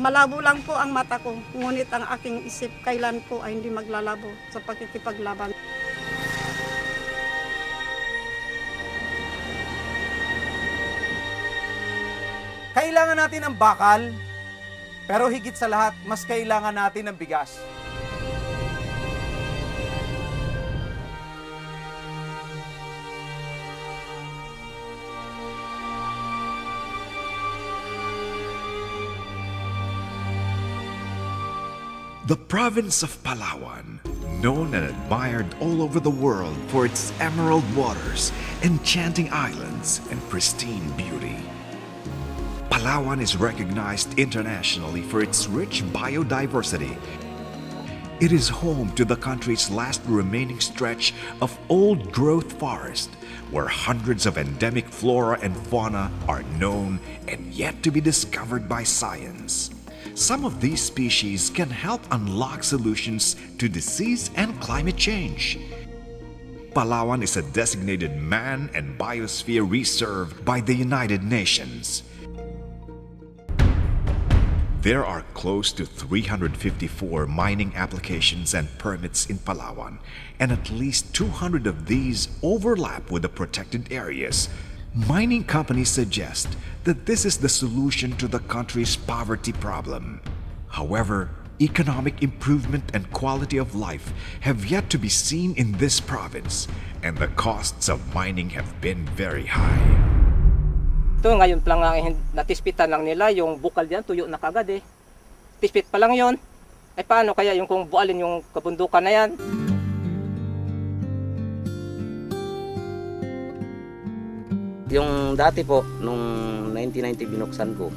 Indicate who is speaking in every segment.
Speaker 1: malabo lang po ang mata ko, ngunit ang aking isip kailan po ay hindi maglalabo sa pagkikipaglaban.
Speaker 2: Kailangan natin ang bakal, pero higit sa lahat, mas kailangan natin ang bigas.
Speaker 3: The province of Palawan, known and admired all over the world for its emerald waters, enchanting islands, and pristine beauty. Palawan is recognized internationally for its rich biodiversity. It is home to the country's last remaining stretch of old-growth forest, where hundreds of endemic flora and fauna are known and yet to be discovered by science. Some of these species can help unlock solutions to disease and climate change. Palawan is a designated Man and Biosphere Reserve by the United Nations. There are close to 354 mining applications and permits in Palawan, and at least 200 of these overlap with the protected areas. Mining companies suggest that this is the solution to the country's poverty problem. However, economic improvement and quality of life have yet to be seen in this province, and the costs of mining have been very high.
Speaker 4: Ito ngayon pa lang natispitan lang nila yung bukal diyan, tuyo na kagad eh. Tispit pa lang yon. Ay paano kaya yung kung bualin yung kabundukan na yan?
Speaker 5: Yung dati po, nung 1990 binuksan ko,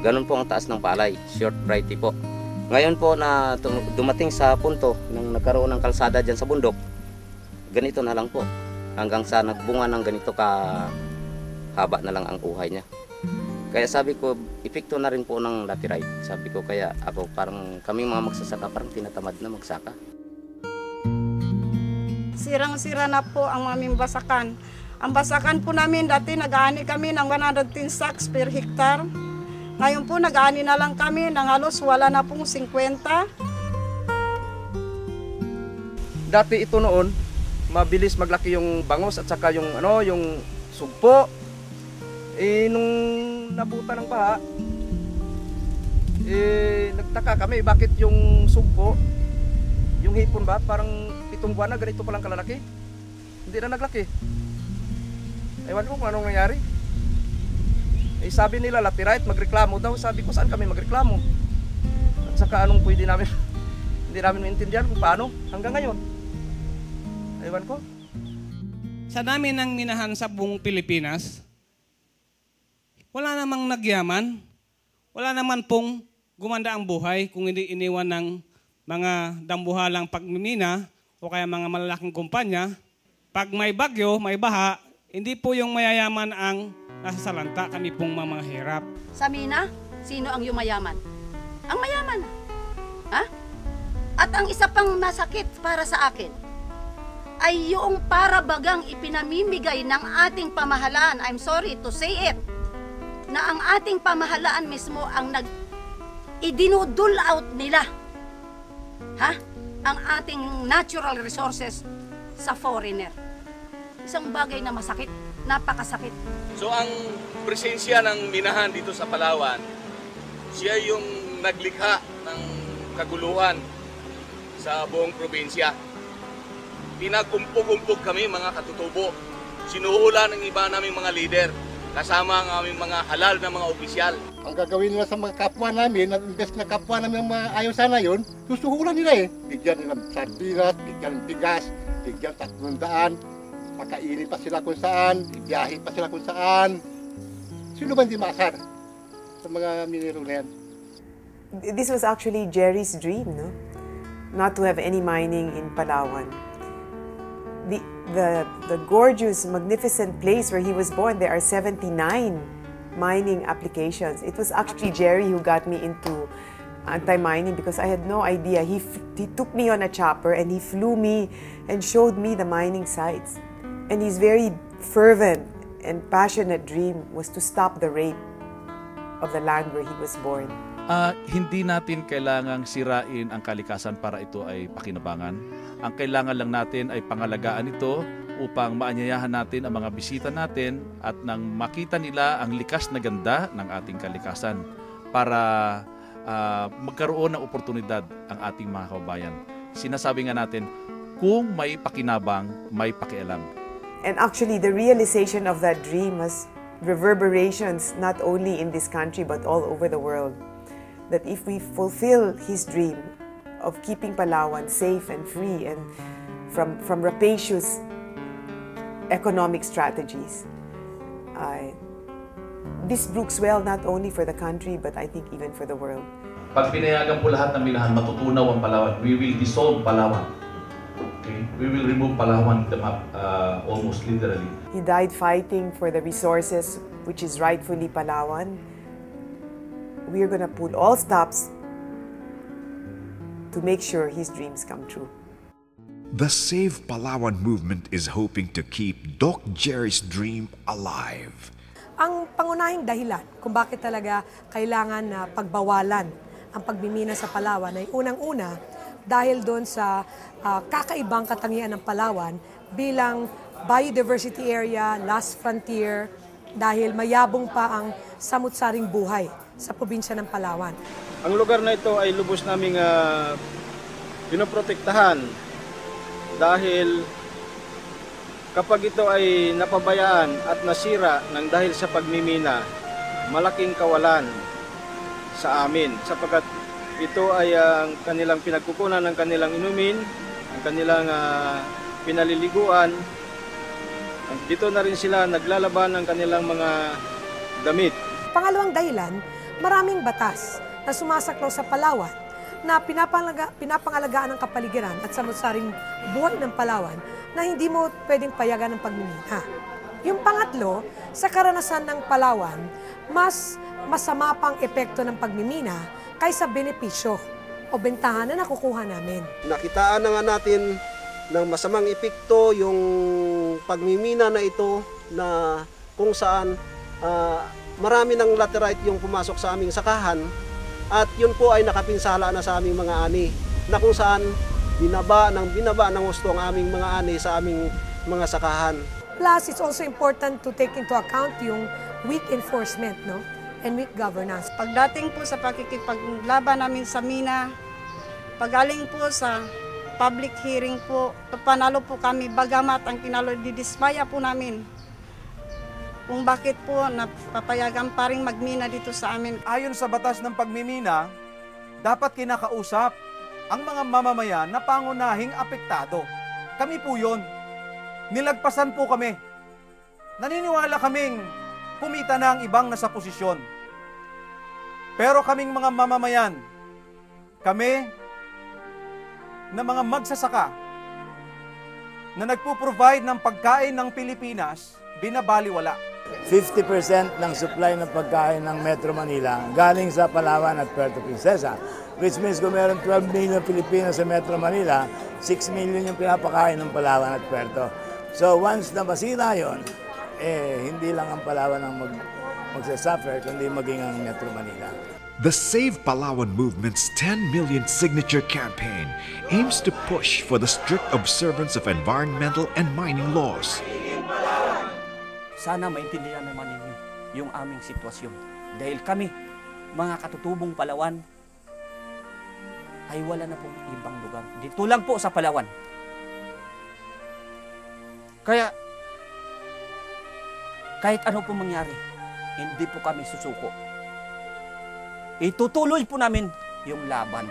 Speaker 5: ganun po ang taas ng palay, short variety po. Ngayon po na dumating sa punto nang nagkaroon ng kalsada dyan sa bundok, ganito na lang po. Hanggang sa nagbunga ng ganito ka haba na lang ang uhay niya. Kaya sabi ko, epekto na rin po ng laterite. Sabi ko, kaya ako parang kaming mga magsasaka parang tinatamad na magsaka.
Speaker 1: Sirang-sira na po ang aming basakan. Ang basakan po namin, dati nag-aani kami ng 110 sacks per hektar. Ngayon po nag-aani na lang kami ng halos wala na pong 50.
Speaker 4: Dati ito noon, mabilis maglaki yung bangos at saka yung yung sugpo. Nung nabuta ng baha, nagtaka kami bakit yung sugpo, yung hipon ba, parang 7 buwan na ganito palang kalalaki. Hindi na naglaki. Ewan ko kung anong nangyari. Sabi nila laterite, magreklamo daw. Sabi ko, saan kami magreklamo? At saka anong pwede namin, hindi namin maintindihan kung paano hanggang ngayon. Ewan ko.
Speaker 6: Sa dami ng minahan sa buong Pilipinas, wala namang nagyaman, wala naman pong gumanda ang buhay kung hindi iniwan ng mga dambuhalang pagmimina o kaya mga malalaking kumpanya. Pag may bagyo, may baha, hindi po yung mayayaman ang nasa salanta, kami pong mga hirap.
Speaker 7: Sa mina, sino ang yumayaman? Ang mayaman. Ha? At ang isa pang masakit para sa akin ay yung para bagang ipinamimigay ng ating pamahalaan, I'm sorry to say it, na ang ating pamahalaan mismo ang idinudul out nila, ha? Ang ating natural resources sa foreigner. Isang bagay na masakit, napakasakit.
Speaker 8: So ang presensya ng minahan dito sa Palawan, siya yung naglikha ng kaguluhan sa buong probinsya. Pinagumpog-umpog kami mga katutubo. Sinuhula ng iba naming mga leader, kasama ang aming mga halal na mga opisyal.
Speaker 9: Ang gagawin nila sa mga kapwa namin, imbes na kapwa namin ang mga ayaw sana yun, susuhulan nila eh. Bigyan nila sardinas, bigyan ng bigas, bigyan 300, pakainin pa sila kung saan, ibiyahin pa sila kung saan. Sino ba hindi maasar sa mga minero na yan?
Speaker 10: This was actually Jerry's dream, no? Not to have any mining in Palawan. The gorgeous, magnificent place where he was born, there are 79 mining applications. It was actually Jerry who got me into anti-mining because I had no idea. He took me on a chopper and he flew me and showed me the mining sites. And his very fervent and passionate dream was to stop the rape of the land where he was born.
Speaker 11: Hindi natin kailangang sirain ang kalikasan para ito ay pakinabangan. Ang kailangan lang natin ay pangalagaan ito upang maanyayahan natin ang mga bisita natin at nang makita nila ang likas na ganda ng ating kalikasan para magkaroon ng oportunidad ang ating mga kababayan. Sinasabi nga natin, kung may pakinabang, may pakialam.
Speaker 10: And actually, the realization of that dream has reverberations not only in this country but all over the world. That if we fulfill his dream of keeping Palawan safe and free and from rapacious economic strategies, this brooks well not only for the country but I think even for the world.
Speaker 11: Pag pinayagan po lahat ng minahan, matutunaw ang Palawan. We will dissolve Palawan. Okay? We will remove Palawan the map almost literally.
Speaker 10: He died fighting for the resources which is rightfully Palawan. We are going to put all stops to make sure his dreams come true.
Speaker 3: The Save Palawan movement is hoping to keep Doc Jerry's dream alive.
Speaker 12: Ang pangunahing dahilan kung bakit talaga kailangan na pagbawalan ang pagmimina sa Palawan ay unang-una dahil doon sa kakaibang katangian ng Palawan bilang biodiversity area, last frontier, dahil mayabong pa ang samut-saring buhay sa probinsya ng Palawan.
Speaker 13: Ang lugar na ito ay lubos naming pinoprotektahan dahil kapag ito ay napabayaan at nasira ng dahil sa pagmimina, malaking kawalan sa amin sapagkat ito ay ang kanilang pinagkukunan ng kanilang inumin, ang kanilang pinaliliguan. Dito na rin sila naglalaban ng kanilang mga damit.
Speaker 12: Pangalawang dahilan, maraming batas na sumasaklaw sa Palawan na pinapangalagaan ng kapaligiran at samut-saring buhay ng Palawan na hindi mo pwedeng payagan ng pagmimina. Yung pangatlo, sa karanasan ng Palawan, mas masama pang epekto ng pagmimina kaysa benepisyo o bentahan na nakukuha namin.
Speaker 14: Nakitaan na nga natin ng masamang epekto yung pagmimina na ito na kung saan marami ng laterite yung pumasok sa aming sakahan at yun po ay nakapinsala na sa aming mga ani na kung saan binaba ng gusto ang aming mga ani sa aming mga sakahan.
Speaker 12: Plus, it's also important to take into account yung weak enforcement, no? And weak governance.
Speaker 1: Pagdating po sa pakikipaglaban namin sa mina, pagaling po sa public hearing po, panalo po kami, bagamat ang didismaya po namin kung bakit po napapayagan pa rin magmina dito sa amin.
Speaker 2: Ayon sa batas ng pagmimina, dapat kinakausap ang mga mamamayan na pangunahing apektado. Kami po yun. Nilagpasan po kami. Naniniwala kaming kumita na ang ibang nasa posisyon. Pero kaming mga mamamayan, kami na mga magsasaka na nagpo-provide ng pagkain ng Pilipinas, binabaliwala.
Speaker 15: 50% ng supply ng pagkain ng Metro Manila galing sa Palawan at Puerto Princesa. Which means kung meron 12 million Pilipinos sa Metro Manila, 6 million yung pinapakain ng Palawan at Puerto. So once na masira yun, hindi lang ang Palawan ang magsasuffer, kundi maging ang Metro Manila.
Speaker 3: The Save Palawan movement's 10 million signature campaign aims to push for the strict observance of environmental and mining laws.
Speaker 16: Sana maintindihan naman ninyo yung aming sitwasyon. Dahil kami, mga katutubong Palawan, ay wala na pong ibang lugar. Dito lang po sa Palawan. Kaya, kahit ano po mangyari, hindi po kami susuko. Itutuloy po namin yung laban.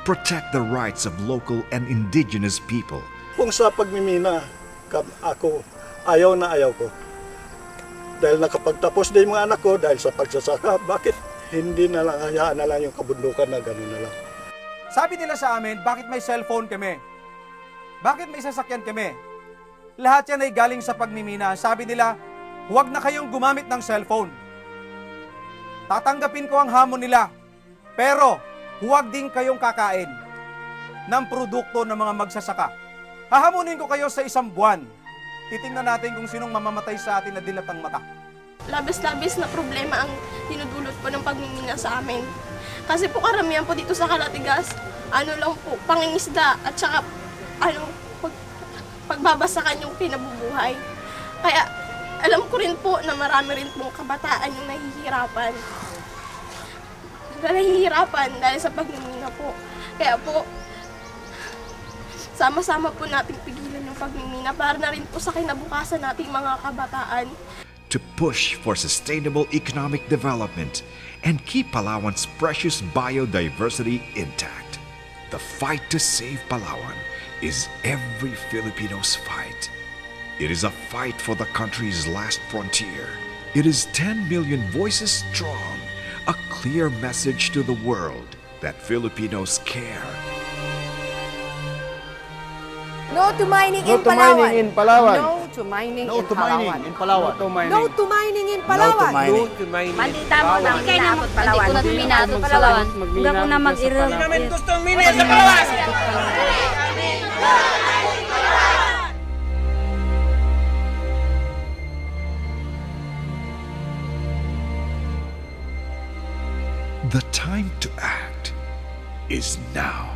Speaker 3: Protect the rights of local and indigenous people.
Speaker 9: Kung sa pagmimina, ako, ayaw na ayaw ko. Dahil nakapagtapos na yung mga anak ko dahil sa pagsasaka, bakit hindi na lang hayaan na lang yung kabundukan na gano'n na lang?
Speaker 2: Sabi nila sa amin, bakit may cellphone kami? Bakit may sasakyan kami? Lahat yan ay galing sa pagmimina. Sabi nila, huwag na kayong gumamit ng cellphone. Tatanggapin ko ang hamon nila. Pero, huwag din kayong kakain ng produkto ng mga magsasaka. Hahamunin ko kayo sa 1 buwan. Titingnan natin kung sinong mamamatay sa atin na dilat ang mata.
Speaker 17: Labis-labis na problema ang dinudulot po ng pagmimina sa amin. Kasi po karamihan po dito sa Kalatigas, ano lang po, pangingisda at saka pagbabasakan yung kinabubuhay. Kaya alam ko rin po na marami rin pong kabataan yung nahihirapan. Dahil sa pagmimina po. Kaya po, sama-sama po natin pigilan yung pagmimina para na rin po sa kinabukasan nating mga kabataan.
Speaker 3: To push for sustainable economic development and keep Palawan's precious biodiversity intact. The fight to save Palawan is every Filipino's fight. It is a fight for the country's last frontier. It is 10 million voices strong, a clear message to the world that Filipinos care.
Speaker 18: No to mining in Palawan. No to mining in Palawan. No to mining in Palawan.
Speaker 19: Maldita mo na minado Palawan. Hindi ko na minado Palawan. Huwag ako na mag-irog.
Speaker 18: Hindi namin gustong minado sa Palawan.
Speaker 3: The time to act is now.